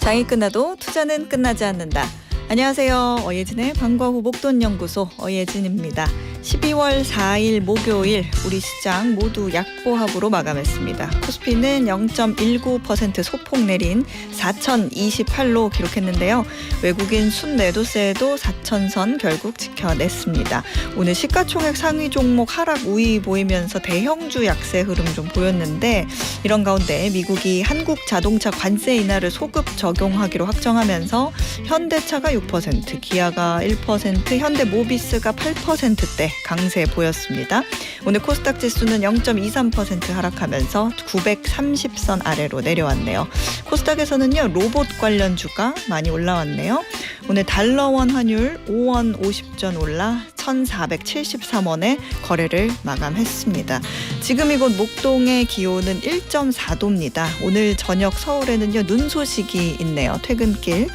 장이 끝나도 투자는 끝나지 않는다. 안녕하세요. 어예진의 방과 후 목돈연구소 어예진입니다. 12월 4일 목요일 우리 시장 모두 약보합으로 마감했습니다. 코스피는 0.19% 소폭 내린 4,028로 기록했는데요. 외국인 순매도세도 4,000선 결국 지켜냈습니다. 오늘 시가총액 상위 종목 하락 우위 보이면서 대형주 약세 흐름 좀 보였는데, 이런 가운데 미국이 한국 자동차 관세 인하를 소급 적용하기로 확정하면서 현대차가 6%, 기아가 1%, 현대모비스가 8%대 강세 보였습니다. 오늘 코스닥 지수는 0.23% 하락하면서 930선 아래로 내려왔네요. 코스닥에서는요, 로봇 관련주가 많이 올라왔네요. 오늘 달러원 환율 5원 50전 올라 1,473원에 거래를 마감했습니다. 지금 이곳 목동의 기온은 1.4도입니다. 오늘 저녁 서울에는요, 눈 소식이 있네요. 퇴근길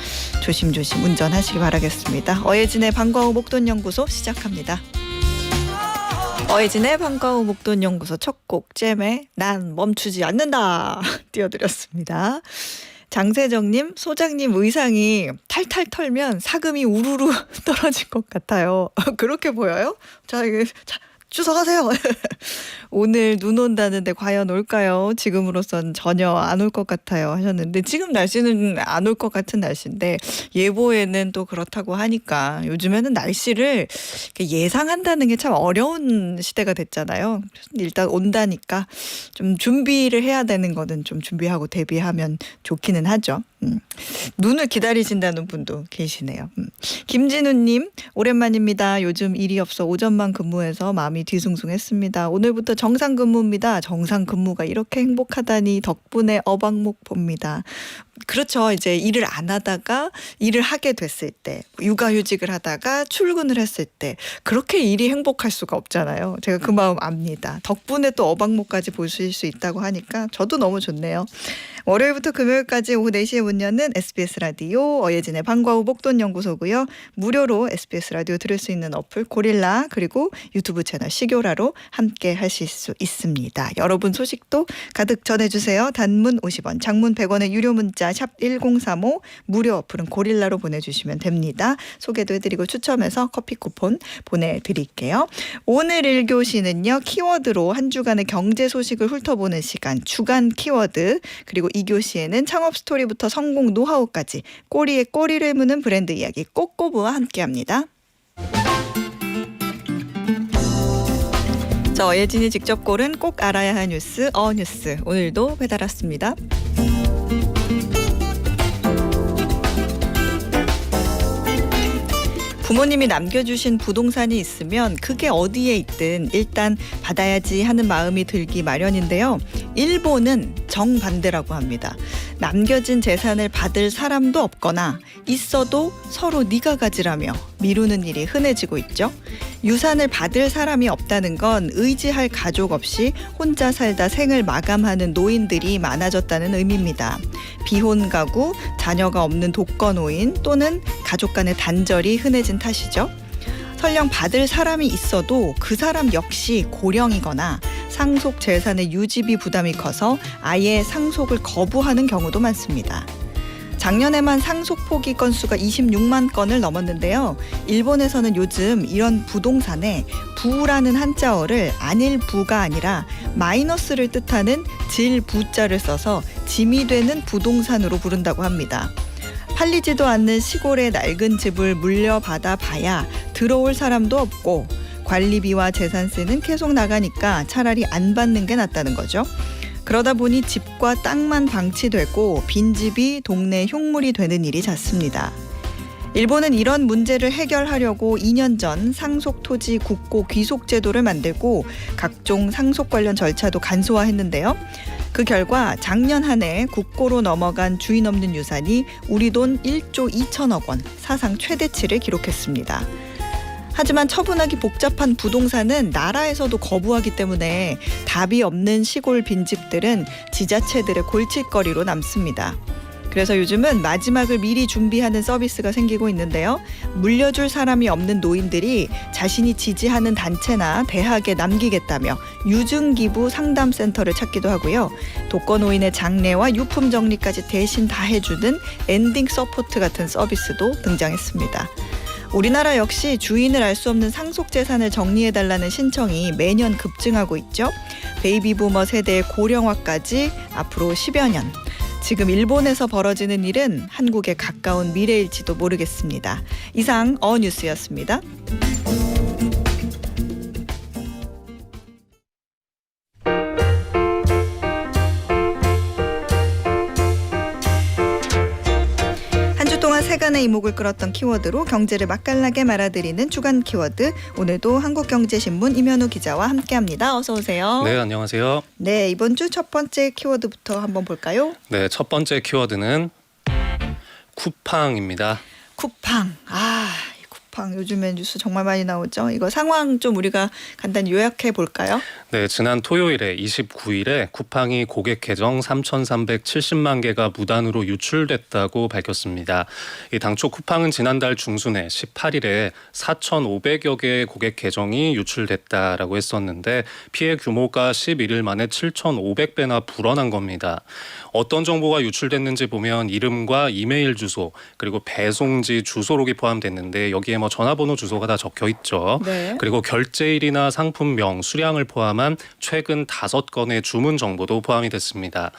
조심조심 운전하시기 바라겠습니다. 어예진의 방과 후 목돈연구소 시작합니다. 어예진의 방과 후 목돈연구소 첫 곡 잼의 난 멈추지 않는다 띄워드렸습니다. 장세정님, 소장님 의상이 탈탈 털면 사금이 우르르 떨어질 것 같아요. 그렇게 보여요? 자, 주워가세요. 오늘 눈 온다는데 과연 올까요? 지금으로선 전혀 안 올 것 같아요 하셨는데, 지금 날씨는 안 올 것 같은 날씨인데 예보에는 또 그렇다고 하니까 요즘에는 날씨를 예상한다는 게 참 어려운 시대가 됐잖아요. 일단 온다니까 좀 준비를 해야 되는 거는 좀 준비하고 대비하면 좋기는 하죠. 눈을 기다리신다는 분도 계시네요. 김진우님, 오랜만입니다. 요즘 일이 없어 오전만 근무해서 마음이 뒤숭숭했습니다. 오늘부터 정상 근무입니다. 정상 근무가 이렇게 행복하다니 덕분에 어방목 봅니다. 그렇죠. 이제 일을 안 하다가 일을 하게 됐을 때, 육아휴직을 하다가 출근을 했을 때 그렇게 일이 행복할 수가 없잖아요. 제가 그 마음 압니다. 덕분에 또 어방목까지 보실 수 있다고 하니까 저도 너무 좋네요. 월요일부터 금요일까지 오후 4시에 문 여는 SBS 라디오 어예진의 방과 후 목돈연구소고요. 무료로 SBS 라디오 들을 수 있는 어플 고릴라, 그리고 유튜브 채널 시교라로 함께 하실 수 있습니다. 여러분 소식도 가득 전해주세요. 단문 50원, 장문 100원의 유료 문자 샵 1035, 무료 어플은 고릴라로 보내주시면 됩니다. 소개도 해드리고 추첨해서 커피 쿠폰 보내드릴게요. 오늘 1교시는요, 키워드로 한 주간의 경제 소식을 훑어보는 시간, 주간 키워드, 그리고 2교시에는 창업 스토리부터 성공 노하우까지 꼬리에 꼬리를 무는 브랜드 이야기 꼬꼬부와 함께합니다. 자, 어예진이 직접 고른 꼭 알아야 할 뉴스 어뉴스, 오늘도 배달 왔습니다. 부모님이 남겨주신 부동산이 있으면 그게 어디에 있든 일단 받아야지 하는 마음이 들기 마련인데요. 일본은 정반대라고 합니다. 남겨진 재산을 받을 사람도 없거나 있어도 서로 네가 가지라며 미루는 일이 흔해지고 있죠. 유산을 받을 사람이 없다는 건 의지할 가족 없이 혼자 살다 생을 마감하는 노인들이 많아졌다는 의미입니다. 비혼 가구, 자녀가 없는 독거노인 또는 가족 간의 단절이 흔해진 탓이죠. 설령 받을 사람이 있어도 그 사람 역시 고령이거나 상속 재산의 유지비 부담이 커서 아예 상속을 거부하는 경우도 많습니다. 작년에만 상속 포기 건수가 26만 건을 넘었는데요. 일본에서는 요즘 이런 부동산에 부라는 한자어를 안일부가 아니라 마이너스를 뜻하는 질부자를 써서 짐이 되는 부동산으로 부른다고 합니다. 팔리지도 않는 시골의 낡은 집을 물려받아 봐야 들어올 사람도 없고 관리비와 재산세는 계속 나가니까 차라리 안 받는 게 낫다는 거죠. 그러다 보니 집과 땅만 방치되고 빈집이 동네 흉물이 되는 일이 잦습니다. 일본은 이런 문제를 해결하려고 2년 전 상속토지 국고 귀속 제도를 만들고 각종 상속 관련 절차도 간소화했는데요. 그 결과 작년 한 해 국고로 넘어간 주인 없는 유산이 우리 돈 1조 2천억 원, 사상 최대치를 기록했습니다. 하지만 처분하기 복잡한 부동산은 나라에서도 거부하기 때문에 답이 없는 시골 빈집들은 지자체들의 골칫거리로 남습니다. 그래서 요즘은 마지막을 미리 준비하는 서비스가 생기고 있는데요. 물려줄 사람이 없는 노인들이 자신이 지지하는 단체나 대학에 남기겠다며 유증기부 상담센터를 찾기도 하고요. 독거노인의 장례와 유품 정리까지 대신 다 해주는 엔딩 서포트 같은 서비스도 등장했습니다. 우리나라 역시 주인을 알 수 없는 상속재산을 정리해달라는 신청이 매년 급증하고 있죠. 베이비부머 세대의 고령화까지 앞으로 10여 년. 지금 일본에서 벌어지는 일은 한국에 가까운 미래일지도 모르겠습니다. 이상 어뉴스였습니다. 세간의 이목을 끌었던 키워드로 경제를 맛깔나게 말아드리는 주간 키워드. 오늘도 한국경제신문 임현우 기자와 함께합니다. 어서 오세요. 네, 안녕하세요. 네, 이번 주 첫 번째 키워드부터 한번 볼까요? 네, 첫 번째 키워드는 쿠팡입니다. 쿠팡. 이 쿠팡 요즘에 뉴스 정말 많이 나오죠. 이거 상황 좀 우리가 간단히 요약해 볼까요? 네, 지난 토요일에 29일에 쿠팡이 고객 계정 3,370만 개가 무단으로 유출됐다고 밝혔습니다. 당초 쿠팡은 지난달 중순에 18일에 4,500여 개의 고객 계정이 유출됐다라고 했었는데 피해 규모가 11일 만에 7,500배나 불어난 겁니다. 어떤 정보가 유출됐는지 보면 이름과 이메일 주소 그리고 배송지 주소록이 포함됐는데 여기에 전화번호 주소가 다 적혀 있죠. 네. 그리고 결제일이나 상품명, 수량을 포함한 최근 5건의 주문 정보도 포함이 됐습니다.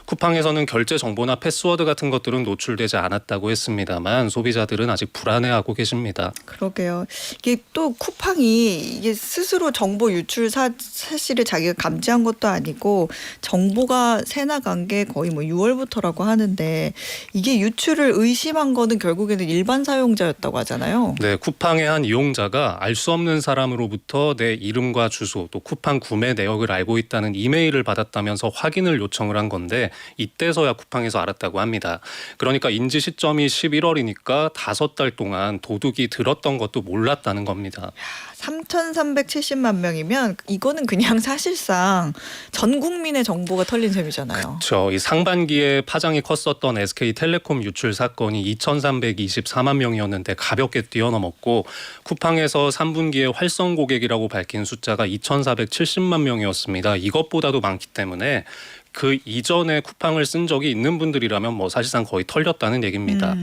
쿠팡에서는 결제 정보나 패스워드 같은 것들은 노출되지 않았다고 했습니다만 소비자들은 아직 불안해하고 계십니다. 그러게요. 이게 또 쿠팡이 이게 스스로 정보 유출 사실을 자기가 감지한 것도 아니고 정보가 새나간 게 거의 6월부터라고 하는데 이게 유출을 의심한 거는 결국에는 일반 사용자였다고 하잖아요. 네, 쿠팡의 한 이용자가 알 수 없는 사람으로부터 내 이름과 주소 또 쿠팡 구매 내역을 알고 있다는 이메일을 받았다면서 확인을 요청을 한 건데 이때서야 쿠팡에서 알았다고 합니다. 그러니까 인지 시점이 11월이니까 5달 동안 도둑이 들었던 것도 몰랐다는 겁니다. 3,370만 명이면 이거는 그냥 사실상 전 국민의 정보가 털린 셈이잖아요. 그렇죠. 이 상반기에 파장이 컸었던 SK텔레콤 유출 사건이 2,324만 명이었는데 가볍게 뛰어넘었고 쿠팡에서 3분기에 활성 고객이라고 밝힌 숫자가 2,470만 명이었습니다. 이것보다도 많기 때문에 그 이전에 쿠팡을 쓴 적이 있는 분들이라면 사실상 거의 털렸다는 얘기입니다.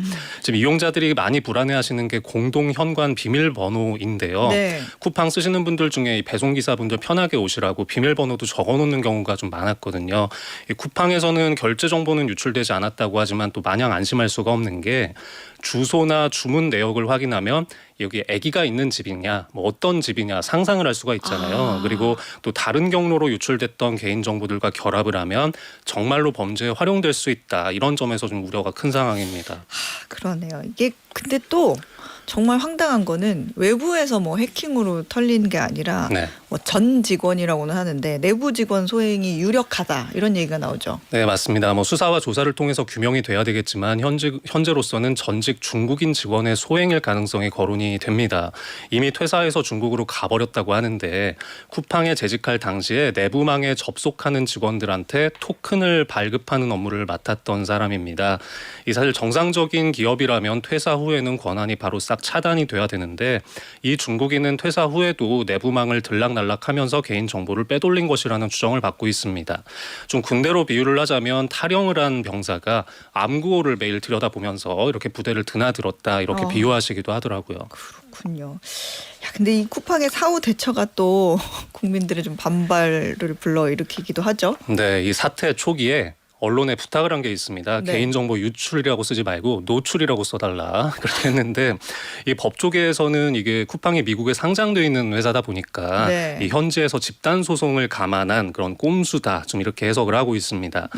지금 이용자들이 많이 불안해하시는 게 공동 현관 비밀번호인데요. 네. 쿠팡 쓰시는 분들 중에 이 배송기사분들 편하게 오시라고 비밀번호도 적어놓는 경우가 좀 많았거든요. 이 쿠팡에서는 결제 정보는 유출되지 않았다고 하지만 또 마냥 안심할 수가 없는 게 주소나 주문 내역을 확인하면 여기 아기가 있는 집이냐 어떤 집이냐 상상을 할 수가 있잖아요. 그리고 또 다른 경로로 유출됐던 개인정보들과 결합을 하면 정말로 범죄에 활용될 수 있다. 이런 점에서 좀 우려가 큰 상황입니다. 그러네요. 이게 근데 또 정말 황당한 거는 외부에서 해킹으로 털린 게 아니라 네. 전 직원이라고는 하는데 내부 직원 소행이 유력하다 이런 얘기가 나오죠. 네, 맞습니다. 수사와 조사를 통해서 규명이 돼야 되겠지만 현재로서는 전직 중국인 직원의 소행일 가능성이 거론이 됩니다. 이미 퇴사해서 중국으로 가버렸다고 하는데 쿠팡에 재직할 당시에 내부망에 접속하는 직원들한테 토큰을 발급하는 업무를 맡았던 사람입니다. 이 사실 정상적인 기업이라면 퇴사 후에는 권한이 바로 싹 차단이 돼야 되는데 이 중국인은 퇴사 후에도 내부망을 들락날락하면서 개인 정보를 빼돌린 것이라는 추정을 받고 있습니다. 좀 군대로 비유를 하자면 탈영을 한 병사가 암구호를 매일 들여다보면서 이렇게 부대를 드나들었다 이렇게 비유하시기도 하더라고요. 그렇군요. 근데 이 쿠팡의 사후 대처가 또 국민들의 좀 반발을 불러일으키기도 하죠. 네, 이 사태 초기에 언론에 부탁을 한 게 있습니다. 네. 개인정보 유출이라고 쓰지 말고 노출이라고 써달라 그렇게 했는데 이 법조계에서는 이게 쿠팡이 미국에 상장되어 있는 회사다 보니까 네. 이 현지에서 집단 소송을 감안한 그런 꼼수다 좀 이렇게 해석을 하고 있습니다.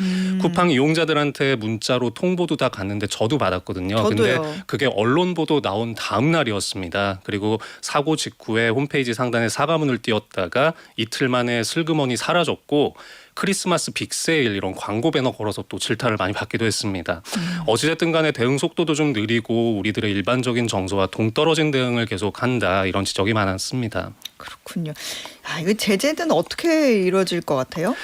쿠팡 이용자들한테 문자로 통보도 다 갔는데 저도 받았거든요. 저도요. 근데 그게 언론 보도 나온 다음 날이었습니다. 그리고 사고 직후에 홈페이지 상단에 사과문을 띄웠다가 이틀 만에 슬그머니 사라졌고 크리스마스 빅세일 이런 광고 배너 걸어서 또 질타를 많이 받기도 했습니다. 어찌됐든 간에 대응 속도도 좀 느리고 우리들의 일반적인 정서와 동떨어진 대응을 계속한다 이런 지적이 많았습니다. 그렇군요. 이거 제재는 어떻게 이루어질 것 같아요?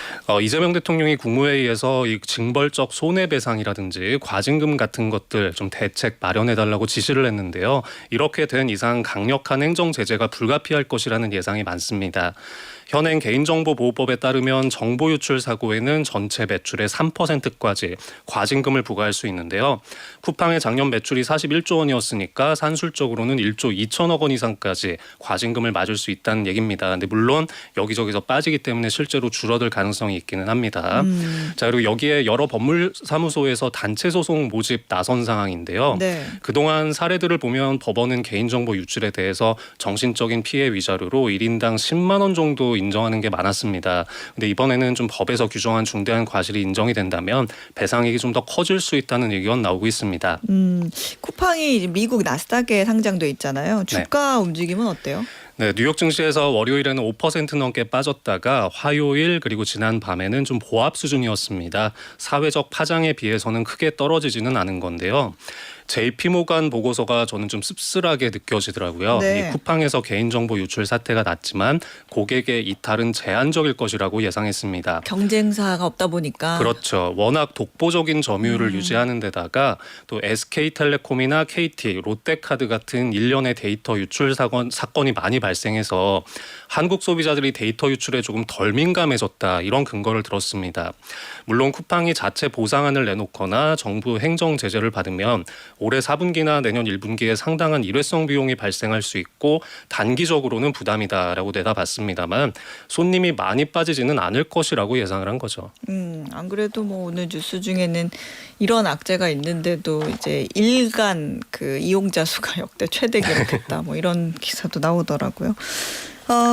이재명 대통령이 국무회의에서 이 징벌적 손해배상이라든지 과징금 같은 것들 좀 대책 마련해달라고 지시를 했는데요. 이렇게 된 이상 강력한 행정 제재가 불가피할 것이라는 예상이 많습니다. 현행 개인정보보호법에 따르면 정보 유출 사고에는 전체 매출의 3%까지 과징금을 부과할 수 있는데요. 쿠팡의 작년 매출이 41조 원이었으니까 산술적으로는 1조 2천억 원 이상까지 과징금을 맞을 수 있다는 얘기입니다. 근데 물론 여기저기서 빠지기 때문에 실제로 줄어들 가능성이 있기는 합니다. 자, 그리고 여기에 여러 법무사무소에서 단체 소송 모집 나선 상황인데요. 네. 그동안 사례들을 보면 법원은 개인정보 유출에 대해서 정신적인 피해 위자료로 1인당 10만 원 정도 인정하는 게 많았습니다. 근데 이번에는 좀 법에서 규정한 중대한 과실이 인정이 된다면 배상액이 좀 더 커질 수 있다는 의견 나오고 있습니다. 쿠팡이 미국 나스닥에 상장돼 있잖아요. 주가 움직임은 어때요? 네, 뉴욕 증시에서 월요일에는 5% 넘게 빠졌다가 화요일 그리고 지난 밤에는 좀 보합 수준이었습니다. 사회적 파장에 비해서는 크게 떨어지지는 않은 건데요. JP모간 보고서가 저는 좀 씁쓸하게 느껴지더라고요. 네. 이 쿠팡에서 개인정보 유출 사태가 났지만 고객의 이탈은 제한적일 것이라고 예상했습니다. 경쟁사가 없다 보니까. 그렇죠. 워낙 독보적인 점유율을 유지하는 데다가 또 SK텔레콤이나 KT, 롯데카드 같은 일련의 데이터 유출 사건이 많이 발생해서 한국 소비자들이 데이터 유출에 조금 덜 민감해졌다 이런 근거를 들었습니다. 물론 쿠팡이 자체 보상안을 내놓거나 정부 행정 제재를 받으면 올해 4분기나 내년 1분기에 상당한 일회성 비용이 발생할 수 있고 단기적으로는 부담이다라고 내다봤습니다만 손님이 많이 빠지지는 않을 것이라고 예상을 한 거죠. 안 그래도 뭐 오늘 뉴스 중에는 이런 악재가 있는데도 이제 일간 그 이용자 수가 역대 최대 기록했다. 뭐 이런 기사도 나오더라고요.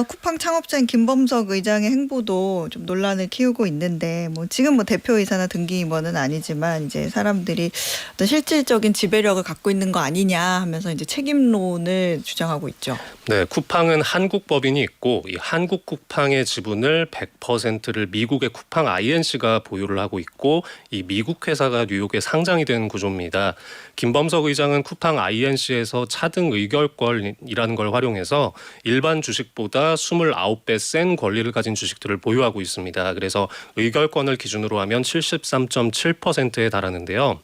쿠팡 창업자인 김범석 의장의 행보도 좀 논란을 키우고 있는데 뭐 지금 뭐 대표이사나 등기임원은 아니지만 이제 사람들이 어떤 실질적인 지배력을 갖고 있는 거 아니냐 하면서 이제 책임론을 주장하고 있죠. 네, 쿠팡은 한국 법인이 있고 이 한국 쿠팡의 지분을 100%를 미국의 쿠팡 INC가 보유를 하고 있고 이 미국 회사가 뉴욕에 상장이 된 구조입니다. 김범석 의장은 쿠팡 INC에서 차등 의결권이라는 걸 활용해서 일반 주식보다 29배 센 권리를 가진 주식들을 보유하고 있습니다. 그래서 의결권을 기준으로 하면 73.7%에 달하는데요.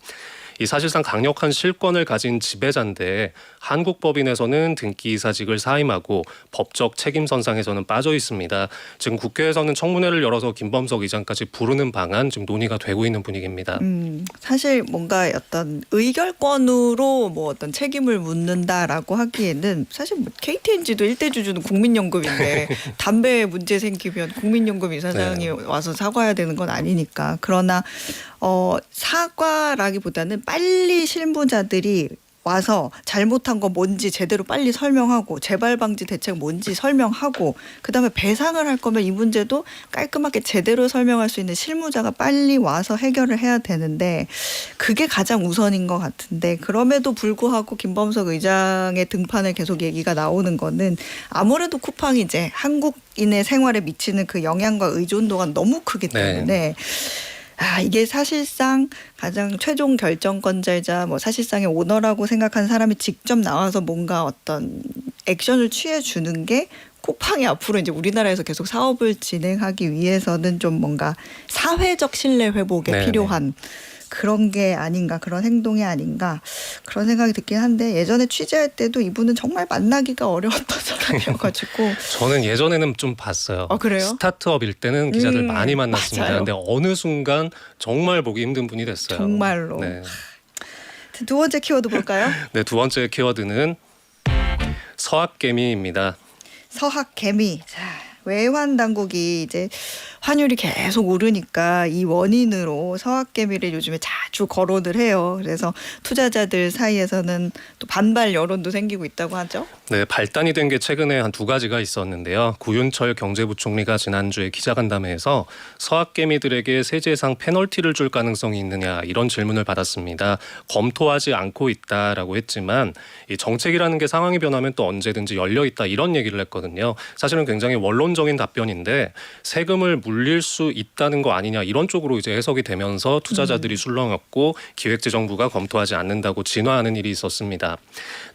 이 사실상 강력한 실권을 가진 지배자인데 한국 법인에서는 등기이사직을 사임하고 법적 책임 선상에서는 빠져 있습니다. 지금 국회에서는 청문회를 열어서 김범석 의장까지 부르는 방안 지금 논의가 되고 있는 분위기입니다. 사실 뭔가 어떤 의결권으로 뭐 어떤 책임을 묻는다라고 하기에는 사실 뭐 KTNG도 일대 주주는 국민연금인데 담배 문제 생기면 국민연금 이사장이 와서 사과해야 되는 건 아니니까. 그러나 사과라기보다는 빨리 실무자들이 와서 잘못한 거 뭔지 제대로 빨리 설명하고 재발 방지 대책 뭔지 설명하고 그다음에 배상을 할 거면 이 문제도 깔끔하게 제대로 설명할 수 있는 실무자가 빨리 와서 해결을 해야 되는데 그게 가장 우선인 것 같은데 그럼에도 불구하고 김범석 의장의 등판에 계속 얘기가 나오는 거는 아무래도 쿠팡이 이제 한국인의 생활에 미치는 그 영향과 의존도가 너무 크기 때문에 이게 사실상 가장 최종 결정권자이자 뭐 사실상의 오너라고 생각하는 사람이 직접 나와서 뭔가 어떤 액션을 취해 주는 게 쿠팡이 앞으로 이제 우리나라에서 계속 사업을 진행하기 위해서는 좀 뭔가 사회적 신뢰 회복에 필요한 그런 게 아닌가, 그런 행동이 아닌가 그런 생각이 듣긴 한데 예전에 취재할 때도 이분은 정말 만나기가 어려웠던 사람이어가지고 저는 예전에는 좀 봤어요. 그래요? 스타트업일 때는 기자들 많이 만났습니다. 맞아요. 근데 어느 순간 정말 보기 힘든 분이 됐어요. 정말로. 네. 두 번째 키워드 볼까요? 네, 두 번째 키워드는 서학개미입니다. 서학개미. 자, 외환 당국이 이제 환율이 계속 오르니까 이 원인으로 서학개미를 요즘에 자주 거론을 해요. 그래서 투자자들 사이에서는 또 반발 여론도 생기고 있다고 하죠. 네, 발단이 된 게 최근에 한 두 가지가 있었는데요. 구윤철 경제부총리가 지난주에 기자간담회에서 서학개미들에게 세제상 페널티를 줄 가능성이 있느냐 이런 질문을 받았습니다. 검토하지 않고 있다라고 했지만 이 정책이라는 게 상황이 변하면 또 언제든지 열려 있다 이런 얘기를 했거든요. 사실은 굉장히 원론적인 답변인데 세금을 불릴 수 있다는 거 아니냐 이런 쪽으로 이제 해석이 되면서 투자자들이 술렁였고 기획재정부가 검토하지 않는다고 진화하는 일이 있었습니다.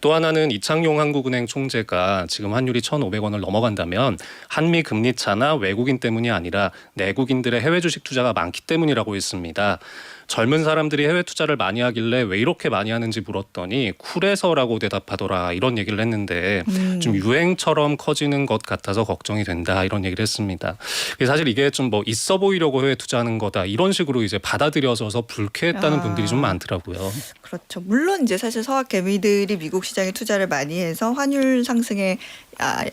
또 하나는 이창용 한국은행 총재가 지금 환율이 1,500원을 넘어간다면 한미 금리 차나 외국인 때문이 아니라 내국인들의 해외 주식 투자가 많기 때문이라고 했습니다. 젊은 사람들이 해외 투자를 많이 하길래 왜 이렇게 많이 하는지 물었더니 쿨해서라고 대답하더라 이런 얘기를 했는데 좀 유행처럼 커지는 것 같아서 걱정이 된다 이런 얘기를 했습니다. 사실 이게 좀 뭐 있어 보이려고 해외 투자하는 거다 이런 식으로 이제 받아들여져서 불쾌했다는 분들이 좀 많더라고요. 그렇죠. 물론 이제 사실 서학 개미들이 미국 시장에 투자를 많이 해서 환율 상승에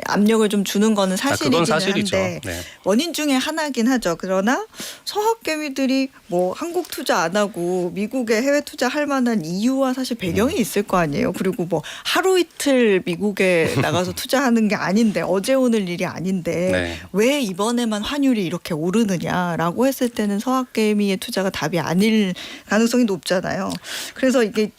압력을 좀 주는 거는 그건 사실이기는 사실이죠. 한데 네. 원인 중에 하나긴 하죠. 그러나 서학 개미들이 뭐 한국 투자 안 하고 미국에 해외 투자할 만한 이유와 사실 배경이 있을 거 아니에요. 그리고 뭐 하루 이틀 미국에 나가서 투자하는 게 아닌데 어제 오늘 일이 아닌데 네. 왜 이번에만 환율이 이렇게 오르느냐라고 했을 때는 서학 개미의 투자가 답이 아닐 가능성이 높잖아요. 그래서 이게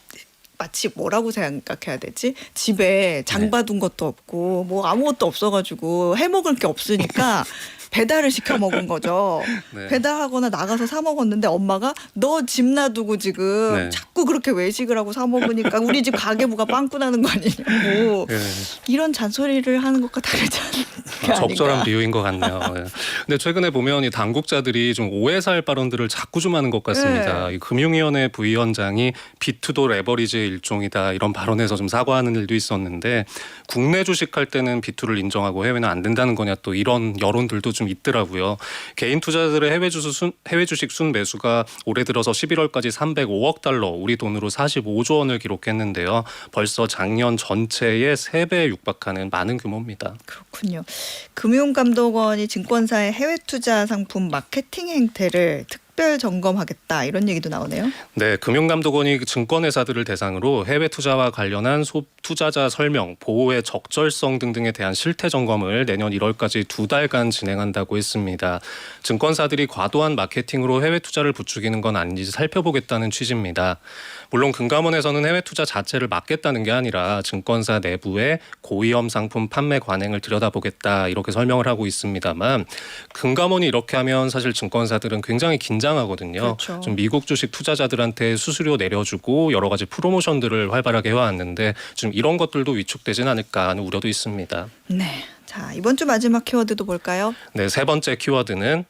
마치 뭐라고 생각해야 되지? 집에 장 봐둔 것도 없고 뭐 아무것도 없어가지고 해먹을 게 없으니까 배달을 시켜 먹은 거죠. 네. 배달하거나 나가서 사 먹었는데 엄마가 너 집 놔두고 지금 네. 자꾸 그렇게 외식을 하고 사 먹으니까 우리 집 가계부가 빵꾸 나는 거 아니냐고 네. 이런 잔소리를 하는 것과 다르지 않을까. 적절한 비유인 것 같네요. 네. 근데 최근에 보면 이 당국자들이 좀 오해 살 발언들을 자꾸 좀 하는 것 같습니다. 이 금융위원회 부위원장이 비투도 레버리지의 일종이다 이런 발언에서 좀 사과하는 일도 있었는데 국내 주식할 때는 비투를 인정하고 해외는 안 된다는 거냐 또 이런 여론들도 좀 있더라고요. 개인 투자자들의 해외 주식 순매수가 올해 들어서 11월까지 305억 달러 우리 돈으로 45조 원을 기록했는데요. 벌써 작년 전체의 3배에 육박하는 많은 규모입니다. 그렇군요. 금융감독원이 증권사의 해외 투자 상품 마케팅 행태를 특별 점검하겠다 이런 얘기도 나오네요. 네, 금융감독원이 증권회사들을 대상으로 해외 투자와 관련한 투자자 설명, 보호의 적절성 등등에 대한 실태 점검을 내년 1월까지 2달간 진행한다고 했습니다. 증권사들이 과도한 마케팅으로 해외 투자를 부추기는 건 아닌지 살펴보겠다는 취지입니다. 물론 금감원에서는 해외 투자 자체를 막겠다는 게 아니라 증권사 내부의 고위험 상품 판매 관행을 들여다보겠다 이렇게 설명을 하고 있습니다만 금감원이 이렇게 하면 사실 증권사들은 굉장히 긴장하거든요. 그렇죠. 좀 미국 주식 투자자들한테 수수료 내려주고 여러 가지 프로모션들을 활발하게 해왔는데 좀 이런 것들도 위축되진 않을까 하는 우려도 있습니다. 네. 자, 이번 주 마지막 키워드도 볼까요? 네, 세 번째 키워드는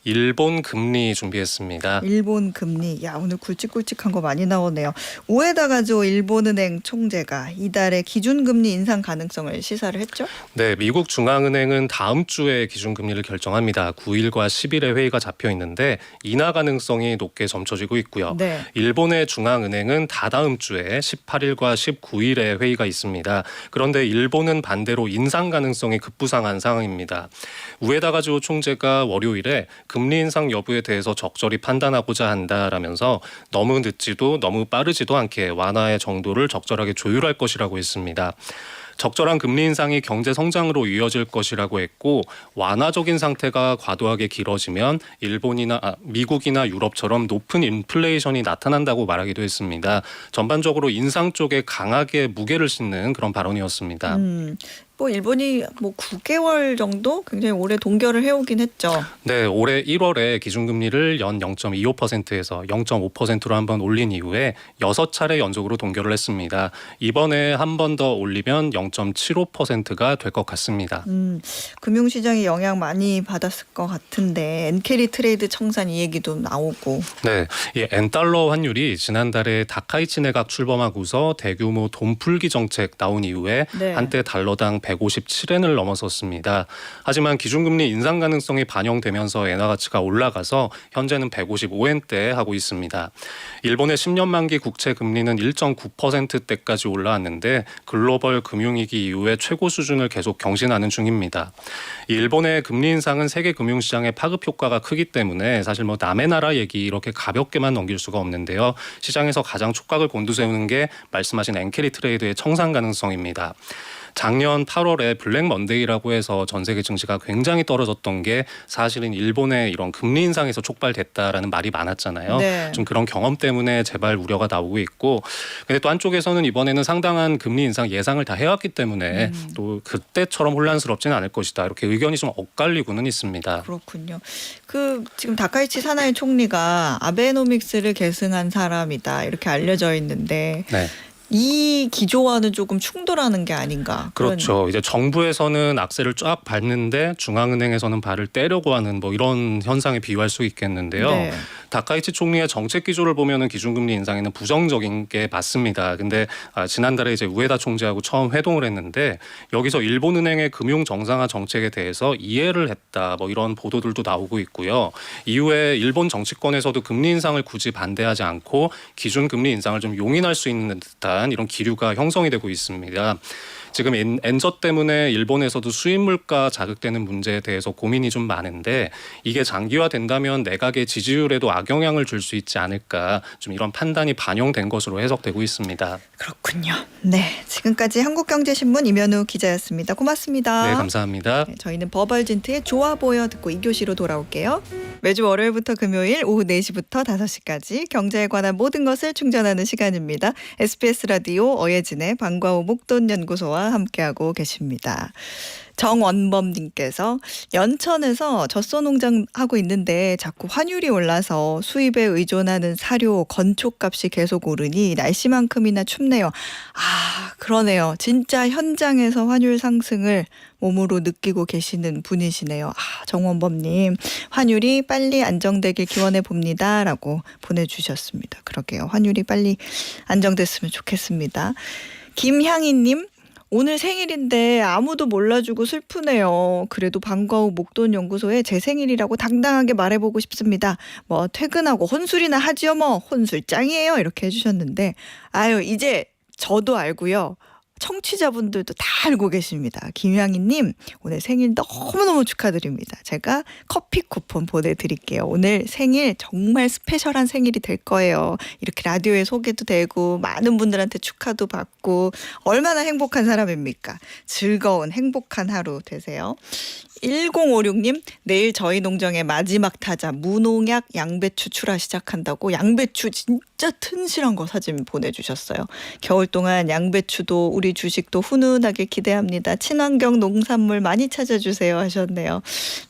일본 금리 준비했습니다. 일본 금리. 야, 오늘 굵직굵직한 거 많이 나오네요. 오에다 가즈오 일본은행 총재가 이달에 기준금리 인상 가능성을 시사를 했죠? 네, 미국 중앙은행은 다음 주에 기준금리를 결정합니다. 9일과 10일에 회의가 잡혀 있는데 인하 가능성이 높게 점쳐지고 있고요. 네. 일본의 중앙은행은 다다음 주에 18일과 19일에 회의가 있습니다. 그런데 일본은 반대로 인상 가능성이 급부상한 상황입니다. 우에다 가즈오 총재가 월요일에 금리 인상 여부에 대해서 적절히 판단하고자 한다라면서 너무 늦지도 너무 빠르지도 않게 완화의 정도를 적절하게 조율할 것이라고 했습니다. 적절한 금리 인상이 경제 성장으로 이어질 것이라고 했고 완화적인 상태가 과도하게 길어지면 미국이나 유럽처럼 높은 인플레이션이 나타난다고 말하기도 했습니다. 전반적으로 인상 쪽에 강하게 무게를 싣는 그런 발언이었습니다. 뭐 일본이 뭐 9개월 정도 굉장히 오래 동결을 해오긴 했죠. 네, 올해 1월에 기준금리를 연 0.25%에서 0.5%로 한번 올린 이후에 6차례 연속으로 동결을 했습니다. 이번에 한 번 더 올리면 0.75%가 될 것 같습니다. 금융시장에 영향 많이 받았을 것 같은데 엔캐리 트레이드 청산 이 얘기도 나오고. 네, 이 엔달러 환율이 지난달에 다카이치 내각 출범하고서 대규모 돈 풀기 정책 나온 이후에 네. 한때 달러당 157엔을 넘어섰습니다. 하지만 기준금리 인상 가능성이 반영되면서 엔화 가치가 올라가서 현재는 155엔대 하고 있습니다. 일본의 10년 만기 국채 금리는 1.9%대까지 올라왔는데 글로벌 금융위기 이후에 최고 수준을 계속 경신하는 중입니다. 일본의 금리 인상은 세계 금융시장의 파급 효과가 크기 때문에 사실 뭐 남의 나라 얘기 이렇게 가볍게만 넘길 수가 없는데요. 시장에서 가장 촉각을 곤두세우는 게 말씀하신 엔캐리 트레이드의 청산 가능성입니다. 작년 8월에 블랙 먼데이라고 해서 전 세계 증시가 굉장히 떨어졌던 게 사실은 일본의 이런 금리 인상에서 촉발됐다라는 말이 많았잖아요. 네. 좀 그런 경험 때문에 재발 우려가 나오고 있고, 근데 또 한쪽에서는 이번에는 상당한 금리 인상 예상을 다 해왔기 때문에 또 그때처럼 혼란스럽지는 않을 것이다. 이렇게 의견이 좀 엇갈리고는 있습니다. 그렇군요. 지금 다카이치 사나이 총리가 아베노믹스를 계승한 사람이다 이렇게 알려져 있는데 네. 이 기조와는 조금 충돌하는 게 아닌가. 그렇죠. 이제 정부에서는 악셀을 쫙 밟는데 중앙은행에서는 발을 떼려고 하는 뭐 이런 현상에 비유할 수 있겠는데요. 네. 다카이치 총리의 정책 기조를 보면은 기준금리 인상에는 부정적인 게 맞습니다. 근데 지난달에 이제 우에다 총재하고 처음 회동을 했는데 여기서 일본은행의 금융 정상화 정책에 대해서 이해를 했다. 뭐 이런 보도들도 나오고 있고요. 이후에 일본 정치권에서도 금리 인상을 굳이 반대하지 않고 기준금리 인상을 좀 용인할 수 있는 듯한 이런 기류가 형성이 되고 있습니다. 지금 엔저 때문에 일본에서도 수입 물가 자극되는 문제에 대해서 고민이 좀 많은데 이게 장기화된다면 내각의 지지율에도 악영향을 줄 수 있지 않을까, 좀 이런 판단이 반영된 것으로 해석되고 있습니다. 그렇군요. 네, 지금까지 한국경제신문 임현우 기자였습니다. 고맙습니다. 네, 감사합니다. 네, 저희는 버벌진트의 좋아 보여 듣고 2교시로 돌아올게요. 매주 월요일부터 금요일 오후 4시부터 5시까지 경제에 관한 모든 것을 충전하는 시간입니다. SBS 라디오 어예진의 방과후 목돈연구소와 함께하고 계십니다. 정원범님께서 연천에서 젖소농장 하고 있는데 자꾸 환율이 올라서 수입에 의존하는 사료, 건초값이 계속 오르니 날씨만큼이나 춥네요. 아, 그러네요. 진짜 현장에서 환율 상승을 몸으로 느끼고 계시는 분이시네요. 아, 정원범님, 환율이 빨리 안정되길 기원해 봅니다. 라고 보내주셨습니다. 그러게요. 환율이 빨리 안정됐으면 좋겠습니다. 김향희님, 오늘 생일인데 아무도 몰라주고 슬프네요. 그래도 방과후 목돈연구소에 제 생일이라고 당당하게 말해보고 싶습니다. 뭐 퇴근하고 혼술이나 하지요 뭐. 혼술 짱이에요. 이렇게 해주셨는데 아유, 이제 저도 알고요. 청취자분들도 다 알고 계십니다. 김향희님, 오늘 생일 너무너무 축하드립니다. 제가 커피 쿠폰 보내드릴게요. 오늘 생일 정말 스페셜한 생일이 될 거예요. 이렇게 라디오에 소개도 되고 많은 분들한테 축하도 받고 얼마나 행복한 사람입니까? 즐거운 행복한 하루 되세요. 1056님, 내일 저희 농장의 마지막 타자 무농약 양배추 출하 시작한다고 양배추 진짜 튼실한 거 사진 보내주셨어요. 겨울 동안 양배추도 우리 주식도 훈훈하게 기대합니다. 친환경 농산물 많이 찾아주세요 하셨네요.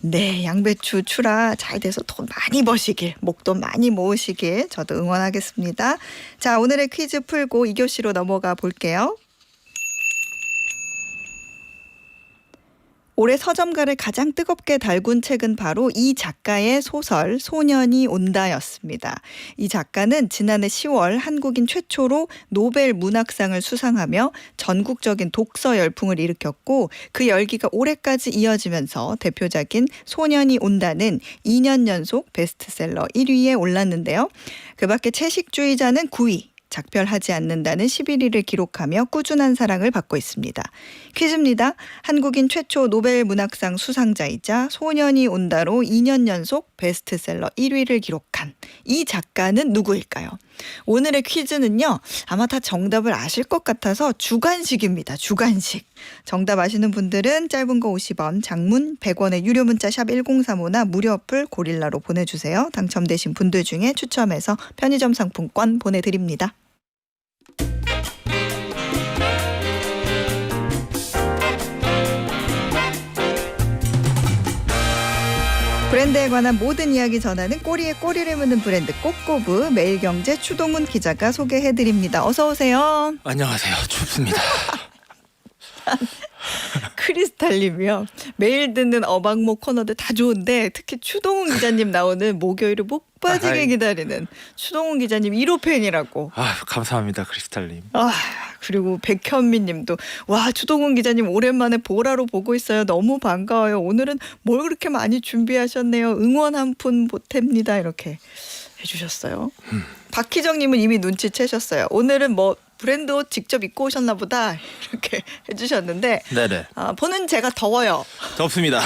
네, 양배추 출하 잘 돼서 돈 많이 버시길, 목돈 많이 모으시길 저도 응원하겠습니다. 자, 오늘의 퀴즈 풀고 2교시로 넘어가 볼게요. 올해 서점가를 가장 뜨겁게 달군 책은 바로 이 작가의 소설 소년이 온다였습니다. 이 작가는 지난해 10월 한국인 최초로 노벨 문학상을 수상하며 전국적인 독서 열풍을 일으켰고 그 열기가 올해까지 이어지면서 대표작인 소년이 온다는 2년 연속 베스트셀러 1위에 올랐는데요. 그 밖에 채식주의자는 9위. 작별하지 않는다는 11위를 기록하며 꾸준한 사랑을 받고 있습니다. 퀴즈입니다. 한국인 최초 노벨 문학상 수상자이자 소년이 온다로 2년 연속 베스트셀러 1위를 기록한 이 작가는 누구일까요? 오늘의 퀴즈는요. 아마 다 정답을 아실 것 같아서 주간식입니다. 주간식. 정답 아시는 분들은 짧은 거 50원, 장문 100원의 유료 문자 샵 1035나 무료 어플 고릴라로 보내주세요. 당첨되신 분들 중에 추첨해서 편의점 상품권 보내드립니다. 브랜드에 관한 모든 이야기 전하는 꼬리에 꼬리를 무는 브랜드 꼬꼬부 매일경제 추동훈 기자가 소개해드립니다. 어서 오세요. 안녕하세요. 춥습니다. 크리스탈님이요. 매일 듣는 어방목 코너들 다 좋은데 특히 추동훈 기자님 나오는 목요일을 못 빠지게 기다리는 추동훈 기자님 1호 팬이라고. 감사합니다. 크리스탈님. 그리고 백현민 님도 와, 추동훈 기자님 오랜만에 보라로 보고 있어요. 너무 반가워요. 오늘은 뭘 그렇게 많이 준비하셨네요. 응원 한 푼 보탭니다. 이렇게 해주셨어요. 박희정 님은 이미 눈치채셨어요. 오늘은 뭐 브랜드 옷 직접 입고 오셨나 보다 이렇게 해주셨는데 네네. 보는 제가 더워요. 덥습니다.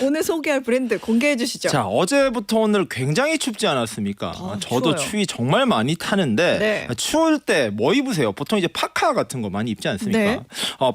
오늘 소개할 브랜드 공개해 주시죠. 자, 어제부터 오늘 굉장히 춥지 않았습니까? 저도 추워요. 추위 정말 많이 타는데 네. 추울 때 뭐 입으세요? 보통 이제 파카 같은 거 많이 입지 않습니까? 네.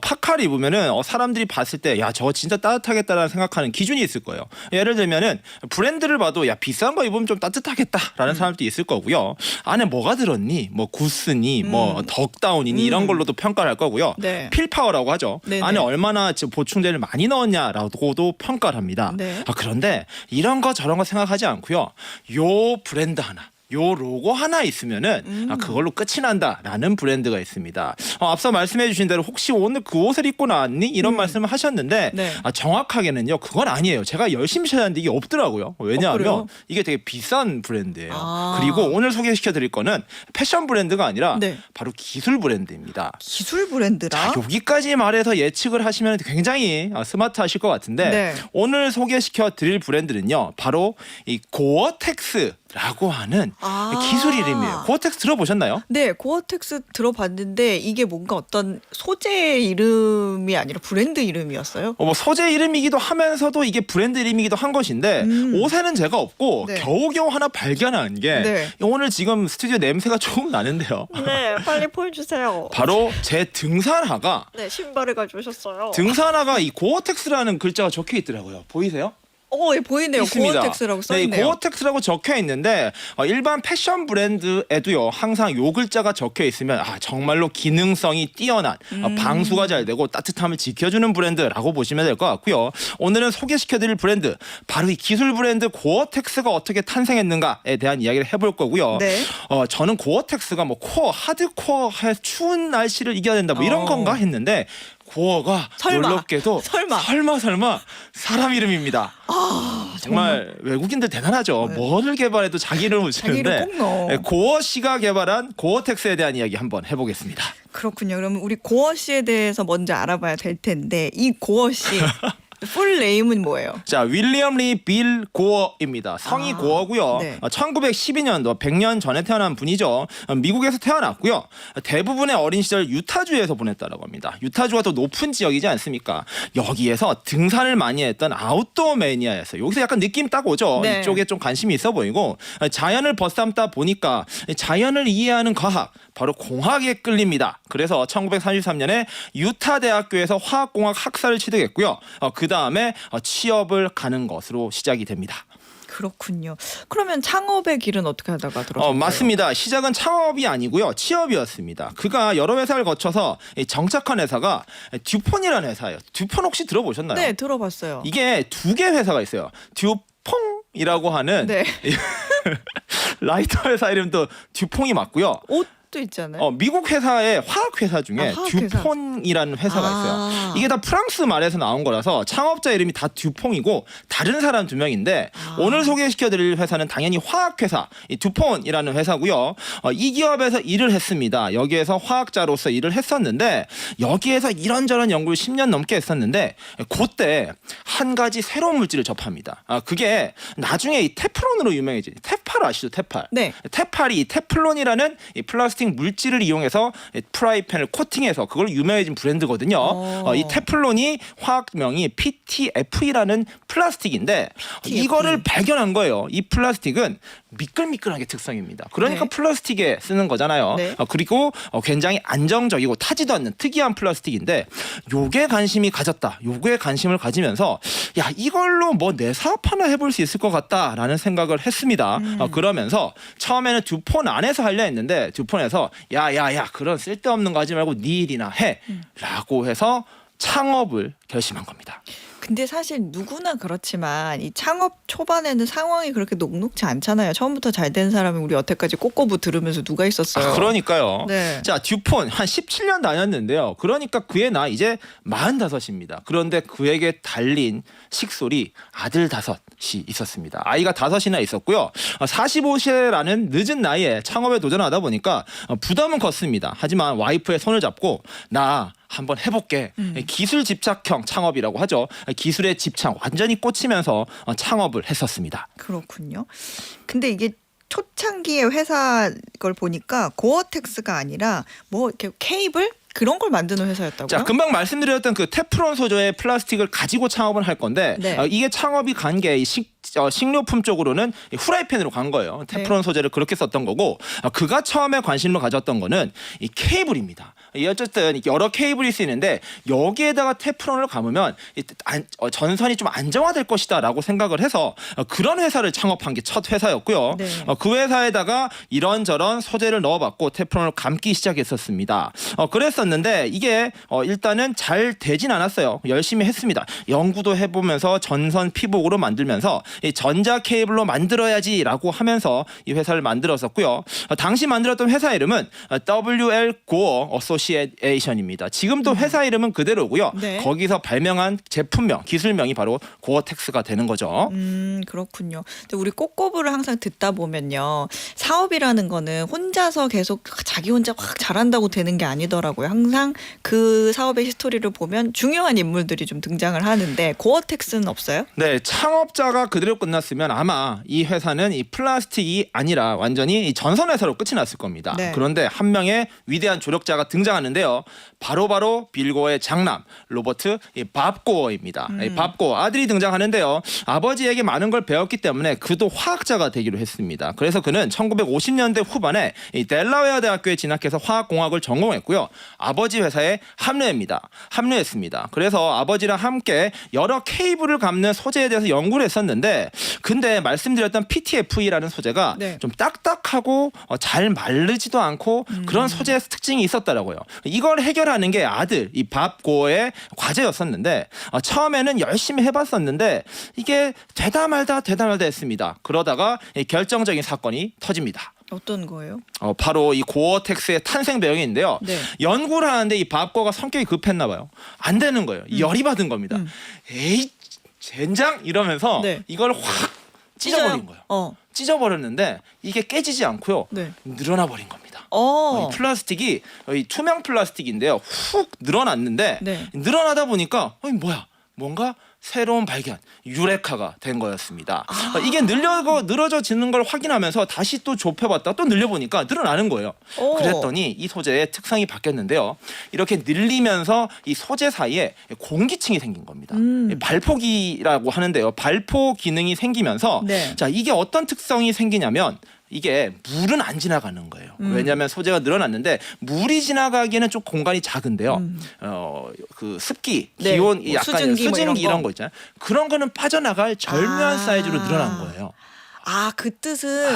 파카를 입으면은 사람들이 봤을 때 야, 저거 진짜 따뜻하겠다라는 생각하는 기준이 있을 거예요. 예를 들면은 브랜드를 봐도 야, 비싼 거 입으면 좀 따뜻하겠다라는 사람도 있을 거고요. 안에 뭐가 들었니? 뭐 구스니, 뭐 덕다운이니 이런 걸로도 평가를 할 거고요. 네. 필파워라고 하죠. 네네. 안에 얼마나 지금 보충제를 많이 넣었냐라고도 평가를 합니다. 네. 그런데 이런 거 저런 거 생각하지 않고요. 요 브랜드 하나. 요 로고 하나 있으면은 그걸로 끝이 난다라는 브랜드가 있습니다. 앞서 말씀해주신 대로 혹시 오늘 그 옷을 입고 나왔니? 이런 말씀을 하셨는데 네. 정확하게는요 그건 아니에요. 제가 열심히 찾았는데 이게 없더라고요. 왜냐하면 그래요? 이게 되게 비싼 브랜드예요. 아. 그리고 오늘 소개시켜드릴 거는 패션 브랜드가 아니라 네. 바로 기술 브랜드입니다. 기술 브랜드라. 자, 여기까지 말해서 예측을 하시면 굉장히 스마트하실 것 같은데 네. 오늘 소개시켜 드릴 브랜드는요 바로 이 고어텍스라고 하는 기술 이름이에요. 고어텍스 들어보셨나요? 네, 고어텍스 들어봤는데 이게 뭔가 어떤 소재 이름이 아니라 브랜드 이름이었어요. 뭐 소재 이름이기도 하면서도 이게 브랜드 이름이기도 한 것인데 옷에는 제가 없고 네. 겨우겨우 하나 발견한 게 네. 오늘 지금 스튜디오 냄새가 조금 나는데요. 네, 빨리 보여주세요. 바로 제 등산화가 네, 신발을 가져오셨어요. 등산화가 이 고어텍스라는 글자가 적혀 있더라고요. 보이세요? 예, 보이네요. 있습니다. 고어텍스라고 네, 써있네요. 고어텍스라고 적혀 있는데 일반 패션 브랜드에도요 항상 요 글자가 적혀 있으면 정말로 기능성이 뛰어난 방수가 잘 되고 따뜻함을 지켜주는 브랜드라고 보시면 될 것 같고요. 오늘은 소개시켜드릴 브랜드 바로 이 기술 브랜드 고어텍스가 어떻게 탄생했는가에 대한 이야기를 해볼 거고요. 네. 저는 고어텍스가 뭐 코어 하드코어의 추운 날씨를 이겨야 된다 뭐 이런 건가 했는데 고어가 설마. 놀랍게도 설마. 사람 이름입니다. 정말 외국인들 대단하죠. 네. 뭐를 개발해도 자기 이름을 자기 붙이는데 이름 꼭 넣어. 고어 씨가 개발한 고어텍스에 대한 이야기 한번 해보겠습니다. 그렇군요. 그러면 우리 고어 씨에 대해서 먼저 알아봐야 될 텐데 이 고어 씨 풀 네임은 뭐예요? 자, 윌리엄 리 빌 고어입니다. 성이 고어고요. 네. 1912년도 100년 전에 태어난 분이죠. 미국에서 태어났고요. 대부분의 어린 시절 유타주에서 보냈다라고 합니다. 유타주가 더 높은 지역이지 않습니까? 여기에서 등산을 많이 했던 아웃도어 매니아였어요. 여기서 약간 느낌 딱 오죠. 네. 이쪽에 좀 관심이 있어 보이고 자연을 벗삼다 보니까 자연을 이해하는 과학 바로 공학에 끌립니다. 그래서 1933년에 유타 대학교에서 화학공학 학사를 취득했고요. 그 다음에 취업을 가는 것으로 시작이 됩니다. 그렇군요. 그러면 창업의 길은 어떻게 하다가 들어섰어요? 맞습니다. 시작은 창업이 아니고요. 취업이었습니다. 그가 여러 회사를 거쳐서 정착한 회사가 듀폰이라는 회사예요. 듀폰 혹시 들어보셨나요? 네, 들어봤어요. 이게 두 개 회사가 있어요. 듀퐁이라고 하는 네. 라이터 회사 이름도 듀퐁이 맞고요. 옷도 있잖아요. 미국 회사의 화학 회사 중에 화학 회사. 듀폰이라는 회사가 있어요. 이게 다 프랑스 말에서 나온 거라서 창업자 이름이 다 듀퐁이고 다른 사람 두 명인데 오늘 소개시켜드릴 회사는 당연히 화학 회사 이 듀폰이라는 회사고요. 이 기업에서 일을 했습니다. 여기에서 화학자로서 일을 했었는데 여기에서 이런저런 연구를 10년 넘게 했었는데 그때 한 가지 새로운 물질을 접합니다. 그게 나중에 이 테프론으로 유명해진 테팔 아시죠? 테팔. 네. 테팔이 테플론이라는 이 플라스틱 물질을 이용해서 프라이팬을 코팅해서 그걸 유명해진 브랜드거든요. 이 테플론이 화학명이 PTFE라는 플라스틱인데 PTFE. 이거를 발견한 거예요. 이 플라스틱은 미끌미끌하게 특성입니다. 그러니까 네. 플라스틱에 쓰는 거잖아요. 네. 그리고 굉장히 안정적이고 타지도 않는 특이한 플라스틱인데 요게 관심이 가졌다. 요게 관심을 가지면서 야 이걸로 뭐 내 사업 하나 해볼 수 있을 것 같다라는 생각을 했습니다. 그러면서 처음에는 듀폰 안에서 하려 했는데 듀폰에서 야야야 그런 쓸데없는 거 하지 말고 네 일이나 해라고 해서 창업을 결심한 겁니다. 근데 사실 누구나 그렇지만 이 창업 초반에는 상황이 그렇게 녹록지 않잖아요. 처음부터 잘 된 사람이 우리 여태까지 꼬꼬부 들으면서 누가 있었어요. 그러니까요. 네. 자, 듀폰 한 17년 다녔는데요. 그러니까 그의 나이 이제 45입니다. 그런데 그에게 달린 식솔이 아들 5이 있었습니다. 아이가 5이나 있었고요. 45세라는 늦은 나이에 창업에 도전하다 보니까 부담은 컸습니다. 하지만 와이프의 손을 잡고 나 한번 해볼게. 기술 집착형 창업이라고 하죠. 기술에 집착 완전히 꽂히면서 창업을 했었습니다. 그렇군요. 근데 이게 초창기의 회사 걸 보니까 고어텍스가 아니라 뭐 이렇게 케이블 그런 걸 만드는 회사였다고요? 자, 금방 말씀드렸던 그 테프론 소재의 플라스틱을 가지고 창업을 할 건데 네. 이게 창업이 간 게 식료품 쪽으로는 이 후라이팬으로 간 거예요. 테프론 소재를 그렇게 썼던 거고 그가 처음에 관심을 가졌던 거는 이 케이블입니다. 어쨌든 여러 케이블이 쓰이는데 여기에다가 테프론을 감으면 전선이 좀 안정화될 것이다라고 생각을 해서 그런 회사를 창업한 게 첫 회사였고요. 네. 그 회사에다가 이런저런 소재를 넣어봤고 테프론을 감기 시작했었습니다. 그랬었는데 이게 일단은 잘 되진 않았어요. 열심히 했습니다. 연구도 해보면서 전선 피복으로 만들면서 이 전자 케이블로 만들어야지라고 하면서 이 회사를 만들었었고요. 당시 만들었던 회사 이름은 WL Gore Association입니다. 지금도 회사 이름은 그대로고요. 네. 거기서 발명한 제품명, 기술명이 바로 고어텍스가 되는 거죠. 그렇군요. 근데 우리 꼬꼬부를 항상 듣다 보면요. 사업이라는 거는 혼자서 계속 자기 혼자 확 잘한다고 되는 게 아니더라고요. 항상 그 사업의 히스토리를 보면 중요한 인물들이 좀 등장을 하는데 고어텍스는 없어요? 네, 창업자가 그대로 끝났으면 아마 이 회사는 이 플라스틱이 아니라 완전히 이 전선 회사로 끝이 났을 겁니다. 네. 그런데 한 명의 위대한 조력자가 등장하는데요. 바로 빌고어의 장남 로버트 밥 고어입니다. 밥 고어 아들이 등장하는데요. 아버지에게 많은 걸 배웠기 때문에 그도 화학자가 되기로 했습니다. 그래서 그는 1950년대 후반에 이 델라웨어 대학교에 진학해서 화학공학을 전공했고요. 아버지 회사에 합류했습니다. 그래서 아버지랑 함께 여러 케이블을 감는 소재에 대해서 연구를 했었는데 근데 말씀드렸던 PTFE라는 소재가 네. 좀 딱딱하고 잘 마르지도 않고 그런 소재의 특징이 있었더라고요. 이걸 해결하는 게 아들 이 밥 고어의 과제였었는데 처음에는 열심히 해봤었는데 이게 되다 말다 했습니다. 그러다가 이 결정적인 사건이 터집니다. 어떤 거예요? 바로 이 고어텍스의 탄생 배경이 있는데요. 네. 연구를 하는데 이 밥고가 성격이 급했나 봐요. 안 되는 거예요. 열이 받은 겁니다. 에이 젠장 이러면서 네. 이걸 확 찢어버린 거예요. 찢어버렸는데 이게 깨지지 않고요. 네. 늘어나 버린 겁니다. 어. 이 플라스틱이 투명 플라스틱인데요. 훅 늘어났는데 네. 늘어나다 보니까 뭐야 뭔가 새로운 발견 유레카가 된 거였습니다. 이게 늘어져지는 걸 확인하면서 다시 또 좁혀봤다 또 늘려보니까 늘어나는 거예요. 오. 그랬더니 이 소재의 특성이 바뀌었는데요. 이렇게 늘리면서 이 소재 사이에 공기층이 생긴 겁니다. 발포기라고 하는데요. 발포 기능이 생기면서 네. 자 이게 어떤 특성이 생기냐면 이게 물은 안 지나가는 거예요. 왜냐하면 소재가 늘어났는데 물이 지나가기에는 좀 공간이 작은데요. 그 습기, 네. 기온, 뭐 약간 수증기 수증기 뭐 이런 거 있잖아요. 그런 거는 빠져나갈 절묘한 사이즈로 늘어난 거예요. 아, 그 뜻은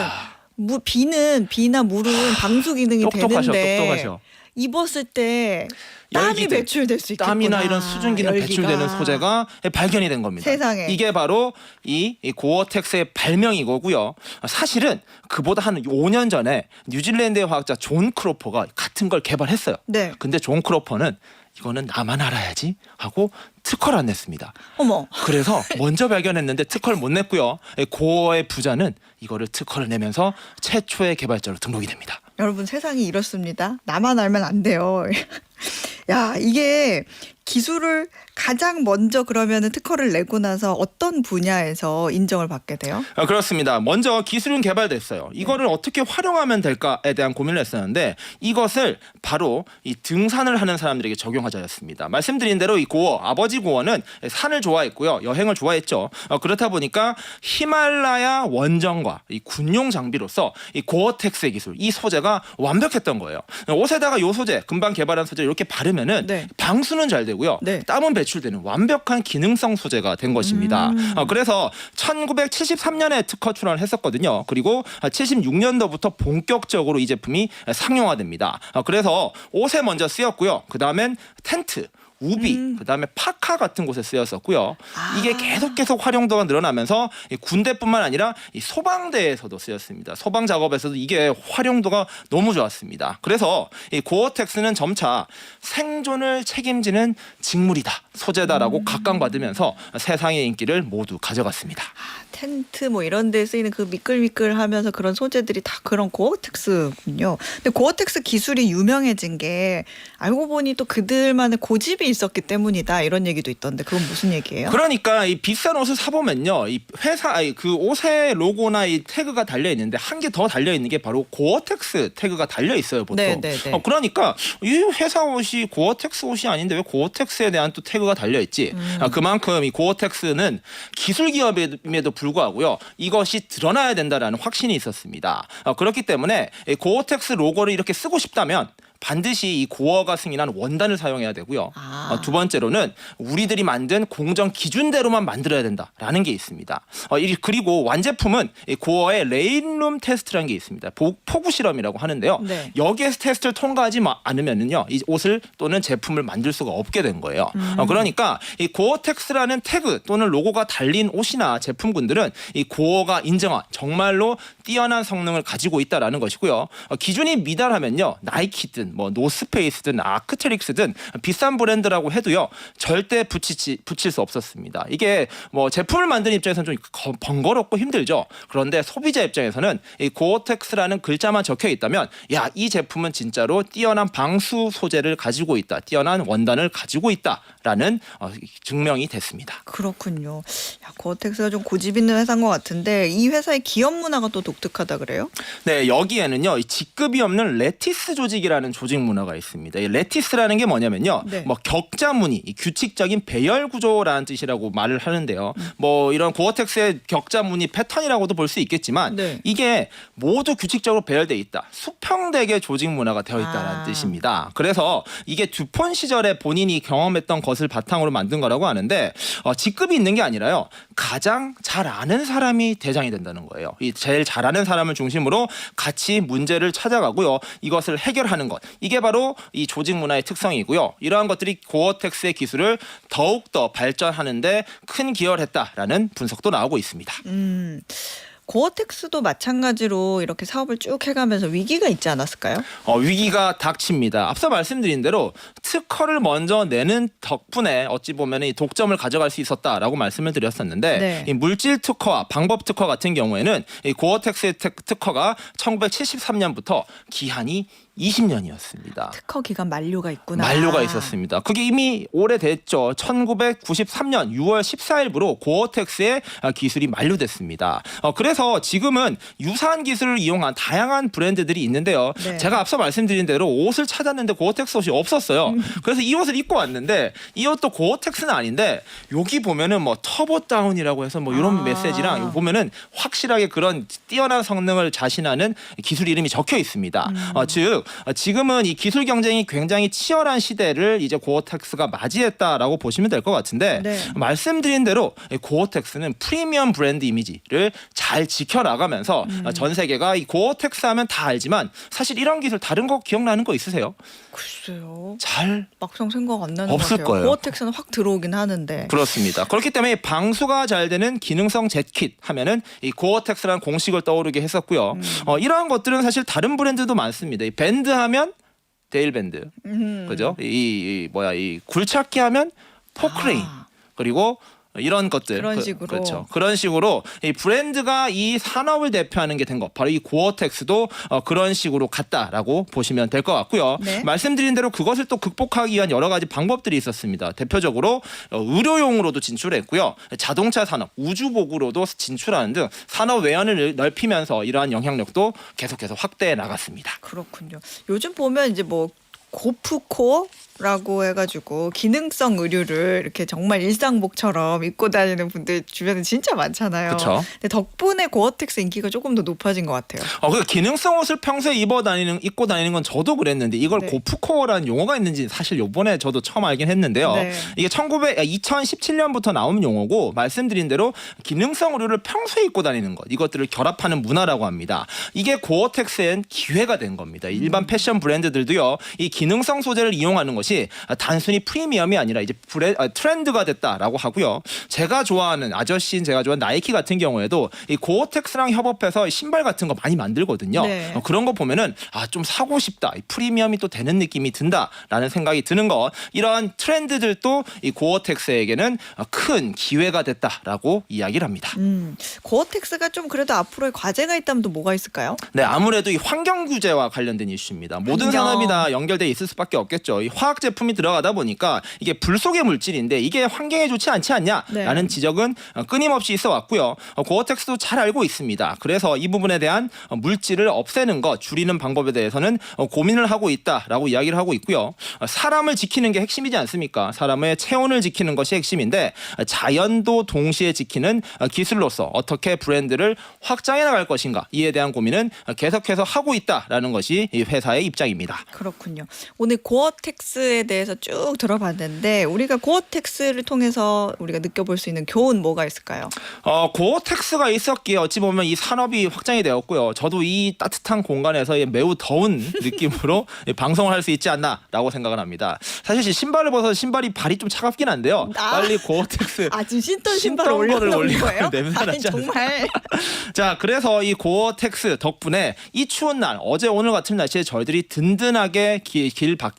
비나 물은 방수 기능이 되는데 똑똑하셔. 입었을 때 땀이 열기들, 배출될 수 있겠구나. 땀이나 이런 수증기는 열기가. 배출되는 소재가 발견이 된 겁니다. 세상에. 이게 바로 이 고어텍스의 발명이고요. 사실은 그보다 한 5년 전에 뉴질랜드의 화학자 존 크로퍼가 같은 걸 개발했어요. 네. 근데 존 크로퍼는 이거는 나만 알아야지 하고 특허를 안 냈습니다. 어머. 그래서 먼저 발견했는데 특허를 못 냈고요. 고어의 부자는 이거를 특허를 내면서 최초의 개발자로 등록이 됩니다. 여러분 세상이 이렇습니다. 나만 알면 안 돼요. 야, 이게 기술을 가장 먼저 그러면은 특허를 내고 나서 어떤 분야에서 인정을 받게 돼요? 그렇습니다. 먼저 기술은 개발됐어요. 이거를 어떻게 활용하면 될까에 대한 고민을 했었는데 이것을 바로 이 등산을 하는 사람들에게 적용하자였습니다. 말씀드린 대로 이 고어, 아버지 고어는 산을 좋아했고요. 여행을 좋아했죠. 그렇다 보니까 히말라야 원정과 이 군용 장비로서 이 고어텍스의 기술, 이 소재가 완벽했던 거예요. 옷에다가 이 소재, 금방 개발한 소재 이렇게 바르면은 네. 방수는 잘 되고요. 네. 땀은 배출되는 완벽한 기능성 소재가 된 것입니다. 그래서 1973년에 특허 출원을 했었거든요. 그리고 76년도부터 본격적으로 이 제품이 상용화됩니다. 그래서 옷에 먼저 쓰였고요. 그 다음엔 텐트, 우비, 그다음에 파카 같은 곳에 쓰였었고요. 이게 계속 활용도가 늘어나면서 군대뿐만 아니라 이 소방대에서도 쓰였습니다. 소방 작업에서도 이게 활용도가 너무 좋았습니다. 그래서 이 고어텍스는 점차 생존을 책임지는 직물이다, 소재다라고 각광받으면서 세상의 인기를 모두 가져갔습니다. 텐트 뭐 이런 데 쓰이는 그 미끌미끌하면서 그런 소재들이 다 그런 고어텍스군요. 근데 고어텍스 기술이 유명해진 게 알고 보니 또 그들만의 고집이 있었기 때문이다 이런 얘기도 있던데 그건 무슨 얘기예요? 그러니까 이 비싼 옷을 사보면요, 이 회사 그 옷의 로고나 이 태그가 달려 있는데 한 개 더 달려 있는 게 바로 고어텍스 태그가 달려 있어요 보통. 네. 그러니까 이 회사 옷이 고어텍스 옷이 아닌데 왜 고어텍스에 대한 또 태그가 달려 있지? 그만큼 이 고어텍스는 기술 기업임에도 불구하고요, 이것이 드러나야 된다라는 확신이 있었습니다. 그렇기 때문에 이 고어텍스 로고를 이렇게 쓰고 싶다면 반드시 이 고어가 승인한 원단을 사용해야 되고요. 두 번째로는 우리들이 만든 공정 기준대로만 만들어야 된다라는 게 있습니다. 그리고 완제품은 이 고어의 레인룸 테스트라는 게 있습니다. 포구 실험이라고 하는데요. 네. 여기에서 테스트를 통과하지 않으면은요, 이 옷을 또는 제품을 만들 수가 없게 된 거예요. 그러니까 이 고어텍스라는 태그 또는 로고가 달린 옷이나 제품군들은 이 고어가 인정한 정말로 뛰어난 성능을 가지고 있다라는 것이고요. 기준이 미달하면요, 나이키든 뭐 노스페이스든 아크테릭스든 비싼 브랜드라고 해도요, 절대 붙일 수 없었습니다. 이게 뭐 제품을 만드는 입장에서는 좀 번거롭고 힘들죠. 그런데 소비자 입장에서는 이 고어텍스라는 글자만 적혀 있다면, 야, 이 제품은 진짜로 뛰어난 방수 소재를 가지고 있다, 뛰어난 원단을 가지고 있다라는 증명이 됐습니다. 그렇군요. 야, 고어텍스가 좀 고집 있는 회사인 것 같은데 이 회사의 기업 문화가 또 독특하다 그래요? 네, 여기에는요, 이 직급이 없는 레티스 조직이라는 조직 문화가 있습니다. 이 레티스라는 게 뭐냐면요, 네. 뭐 격자 무늬, 이 규칙적인 배열 구조라는 뜻이라고 말을 하는데요. 뭐 이런 고어텍스의 격자 무늬 패턴이라고도 볼 수 있겠지만, 네. 이게 모두 규칙적으로 배열돼 있다, 수평되게 조직 문화가 되어 있다는 뜻입니다. 그래서 이게 듀폰 시절에 본인이 경험했던 것을 바탕으로 만든 거라고 하는데, 직급이 있는 게 아니라요, 가장 잘 아는 사람이 대장이 된다는 거예요. 이 제일 잘 아는 사람을 중심으로 같이 문제를 찾아가고요, 이것을 해결하는 것, 이게 바로 이 조직 문화의 특성이고요. 이러한 것들이 고어텍스의 기술을 더욱더 발전하는데 큰 기여를 했다라는 분석도 나오고 있습니다. 고어텍스도 마찬가지로 이렇게 사업을 쭉 해가면서 위기가 있지 않았을까요? 위기가 닥칩니다. 앞서 말씀드린 대로 특허를 먼저 내는 덕분에 어찌 보면 이 독점을 가져갈 수 있었다라고 말씀을 드렸었는데, 네. 이 물질 특허와 방법 특허 같은 경우에는 이 고어텍스의 특허가 1973년부터 기한이 20년이었습니다. 특허 기간 만료가 있구나. 만료가 있었습니다. 그게 이미 오래됐죠. 1993년 6월 14일부로 고어텍스의 기술이 만료됐습니다. 그래서 지금은 유사한 기술을 이용한 다양한 브랜드들이 있는데요. 네. 제가 앞서 말씀드린 대로 옷을 찾았는데 고어텍스 옷이 없었어요. 그래서 이 옷을 입고 왔는데 이 옷도 고어텍스는 아닌데 여기 보면은 뭐 터보 다운이라고 해서 뭐 이런 메시지랑 여기 보면은 확실하게 그런 뛰어난 성능을 자신하는 기술 이름이 적혀 있습니다. 즉 지금은 이 기술 경쟁이 굉장히 치열한 시대를 이제 고어텍스가 맞이했다라고 보시면 될 것 같은데, 네. 말씀드린 대로 고어텍스는 프리미엄 브랜드 이미지를 잘 지켜나가면서 전 세계가 이 고어텍스 하면 다 알지만 사실 이런 기술 다른 거 기억나는 거 있으세요? 글쎄요. 잘 막상 생각 안 나는 없을 것 같아요. 거예요. 고어텍스는 확 들어오긴 하는데. 그렇습니다. 그렇기 때문에 방수가 잘 되는 기능성 재킷 하면은 이 고어텍스라는 공식을 떠오르게 했었고요. 이러한 것들은 사실 다른 브랜드도 많습니다. 이 밴드 하면 데일밴드, 그죠? 이 굴착기 하면 포크레인, 그리고 이런 것들, 그런 식으로. 그렇죠. 그런 식으로 이 브랜드가 이 산업을 대표하는 게 된 것, 바로 이 고어텍스도 그런 식으로 갔다라고 보시면 될 것 같고요. 네. 말씀드린 대로 그것을 또 극복하기 위한 여러 가지 방법들이 있었습니다. 대표적으로 의료용으로도 진출했고요, 자동차 산업, 우주보구로도 진출하는 등 산업 외연을 넓히면서 이러한 영향력도 계속해서 확대해 나갔습니다. 그렇군요. 요즘 보면 이제 뭐 고프코어라고 해가지고 기능성 의류를 이렇게 정말 일상복처럼 입고 다니는 분들 주변에 진짜 많잖아요. 그렇죠. 근데 덕분에 고어텍스 인기가 조금 더 높아진 것 같아요. 그 기능성 옷을 평소에 입고 다니는 건 저도 그랬는데 이걸 네. 고프코어라는 용어가 있는지 사실 요번에 저도 처음 알긴 했는데요. 네. 이게 2017년부터 나온 용어고, 말씀드린 대로 기능성 의류를 평소에 입고 다니는 것, 이것들을 결합하는 문화라고 합니다. 이게 고어텍스엔 기회가 된 겁니다. 일반 패션 브랜드들도요, 이 기능성 소재를 이용하는 것이 단순히 프리미엄이 아니라 이제 트렌드가 됐다라고 하고요. 제가 좋아하는 나이키 같은 경우에도 이 고어텍스랑 협업해서 신발 같은 거 많이 만들거든요. 네. 그런 거 보면은 좀 사고 싶다, 이 프리미엄이 또 되는 느낌이 든다라는 생각이 드는 것, 이러한 트렌드들도 이 고어텍스에게는 큰 기회가 됐다라고 이야기를 합니다. 고어텍스가 좀 그래도 앞으로의 과제가 있다면 또 뭐가 있을까요? 네, 아무래도 이 환경 규제와 관련된 이슈입니다. 모든 환경. 산업이 다 연결돼 있을 수밖에 없겠죠. 이 화학 화학 제품이 들어가다 보니까 이게 불속의 물질인데 이게 환경에 좋지 않지 않냐라는 네. 지적은 끊임없이 있어 왔고요. 고어텍스도 잘 알고 있습니다. 그래서 이 부분에 대한 물질을 없애는 것, 줄이는 방법에 대해서는 고민을 하고 있다라고 이야기를 하고 있고요. 사람을 지키는 게 핵심이지 않습니까? 사람의 체온을 지키는 것이 핵심인데 자연도 동시에 지키는 기술로서 어떻게 브랜드를 확장해 나갈 것인가 이에 대한 고민은 계속해서 하고 있다라는 것이 이 회사의 입장입니다. 그렇군요. 오늘 고어텍스에 대해서 쭉 들어봤는데 우리가 고어텍스를 통해서 우리가 느껴볼 수 있는 교훈 뭐가 있을까요? 고어텍스가 있었기에 어찌 보면 이 산업이 확장이 되었고요. 저도 이 따뜻한 공간에서 매우 더운 느낌으로 방송을 할 수 있지 않나라고 생각을 합니다. 사실 신발을 벗어서 신발이 발이 좀 차갑긴 한데요. 빨리 고어텍스 지금 신던 신발 신던 거를 올려놓은 올리면 거예요? 냄새 아니 나지 않습니까? 정말 자, 그래서 이 고어텍스 덕분에 이 추운 날 어제 오늘 같은 날씨에 저희들이 든든하게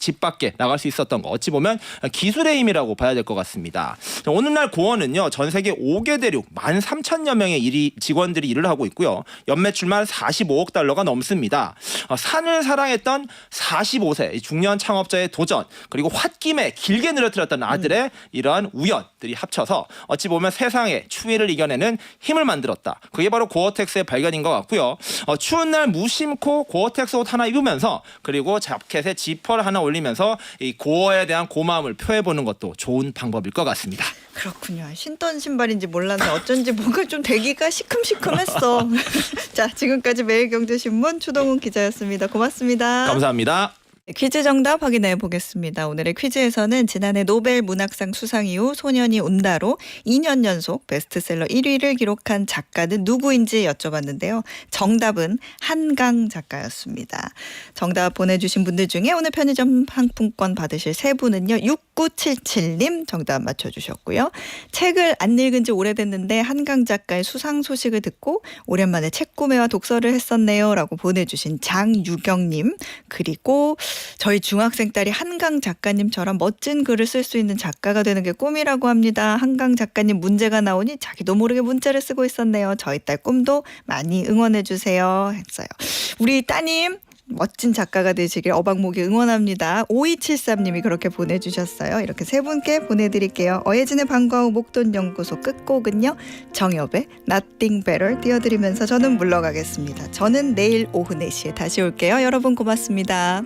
집 밖에 나갈 수 있었던 거 어찌 보면 기술의 힘이라고 봐야 될 것 같습니다. 자, 오늘날 고어는요 전 세계 5개 대륙 13,000여 명의 직원들이 일을 하고 있고요. 연매출만 45억 달러가 넘습니다. 산을 사랑했던 45세 중년 창업자의 도전 그리고 홧김에 길게 늘어뜨렸던 아들의 이러한 우연들이 합쳐서 어찌 보면 세상의 추위를 이겨내는 힘을 만들었다. 그게 바로 고어텍스의 발견인 것 같고요. 추운 날 무심코 고어텍스 옷 하나 입으면서 그리고 자켓에 지퍼를 하나 올리면서 이 고어에 대한 고마움을 표해보는 것도 좋은 방법일 것 같습니다. 그렇군요. 신던 신발인지 몰랐는데 어쩐지 뭔가 좀 대기가 시큼시큼했어. 자, 지금까지 매일경제신문 추동훈 기자였습니다. 고맙습니다. 감사합니다. 퀴즈 정답 확인해 보겠습니다. 오늘의 퀴즈에서는 지난해 노벨 문학상 수상 이후 소년이 온다로 2년 연속 베스트셀러 1위를 기록한 작가는 누구인지 여쭤봤는데요. 정답은 한강 작가였습니다. 정답 보내주신 분들 중에 오늘 편의점 상품권 받으실 세 분은요. 6977님 정답 맞춰주셨고요. 책을 안 읽은 지 오래됐는데 한강 작가의 수상 소식을 듣고 오랜만에 책 구매와 독서를 했었네요. 라고 보내주신 장유경님 그리고 저희 중학생 딸이 한강 작가님처럼 멋진 글을 쓸 수 있는 작가가 되는 게 꿈이라고 합니다. 한강 작가님 문제가 나오니 자기도 모르게 문자를 쓰고 있었네요. 저희 딸 꿈도 많이 응원해 주세요. 했어요. 우리 따님 멋진 작가가 되시길 어박목이 응원합니다. 5273님이 그렇게 보내주셨어요. 이렇게 세 분께 보내드릴게요. 어예진의 방과 후 목돈연구소 끝곡은요. 정엽의 Nothing Better 띄워드리면서 저는 물러가겠습니다. 저는 내일 오후 4시에 다시 올게요. 여러분 고맙습니다.